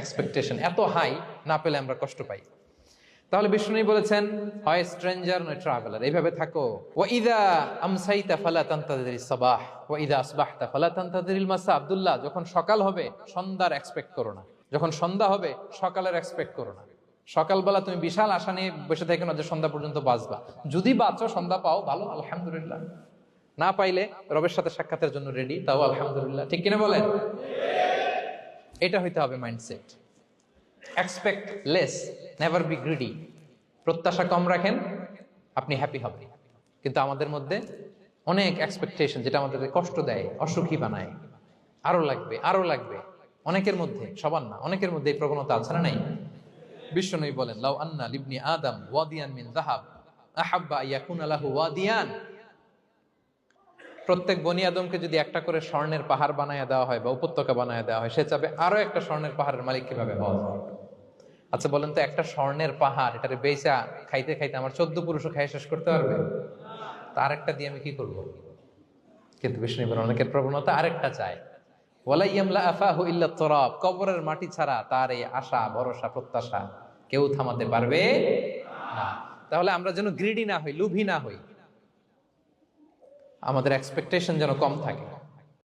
Expectation এত high, না পেলে আমরা কষ্ট পাই। তাহলে বিষ্ণু বলেছেন, হয় স্ট্রেঞ্জার নয় ট্রাভেলার, এইভাবে থাকো। ওয়াইদা আমসাইতা ফালা তানতাযিরিস সাবাহ ওয়াইদা আসবাহতা ফালা তানতাযিরিল মাসা। আব্দুল্লাহ, যখন সকাল হবে সন্ধ্যার এক্সপেক্ট করো না, যখন সন্ধ্যা হবে সকালের এক্সপেক্ট করো না। সকালবেলা তুমি বিশাল আশা নিয়ে বসে থেকো না যে সন্ধ্যা পর্যন্ত বাঁচবা। যদি বাঁচো, সন্ধ্যা পাও, ভালো, আলহামদুলিল্লাহ। না পাইলে রবের সাথে সাক্ষাতের জন্য রেডি, তাও আলহামদুলিল্লাহ। ঠিক কিনা বলেন? এটা হইতে হবে mindset. Expect less, never be greedy. প্রত্যাশা কম রাখেন, আপনি হ্যাপি হবেন। কিন্তু আমাদের মধ্যে অনেক এক্সপেকটেশন, যেটা আমাদেরকে কষ্ট দেয়, অসুখী বানায়। আরো লাগবে, আরো লাগবে। অনেকের মধ্যে, সবার না, অনেকের মধ্যে এই প্রবণতা আছে না? নাই? বিশ্বনবী বলেন, লাউ আন্না লিবনি আদম ওয়াদিয়ান মিন যাহাব আহাব্বা ইয়াকুনা লাহু ওয়াদিয়ান। প্রত্যেক বনি আদমকে যদি একটা করে স্বর্ণের পাহাড় বানায় দেওয়া হয় বা উপত্যকা বানায় দেওয়া হয়, সে চাবে আরো একটা স্বর্ণের পাহাড়ের মালিক কিভাবে হওয়া যায়। আচ্ছা বলেন তো, একটা স্বর্ণের পাহাড়, এটারে বেচা খাইতে খাইতে আমার 14 পুরুষও খাই শেষ করতে পারবে? তার একটা দিয়ে আমি কি করব? কিন্তু বিষ্ণু বলেন, অনেকের প্রবণতা আরেকটা চায়। ওয়ালা ইয়ামলা আফাহু ইল্লা তুরাব। কবরের মাটি ছাড়া তার এই আশা, ভরসা, প্রত্যাশা কেউ থামাতে পারবে না। তাহলে আমরা যেন গ্রিডি না হই, লোভী না হই, আমাদের এক্সপেকটেশন যেন কম থাকে।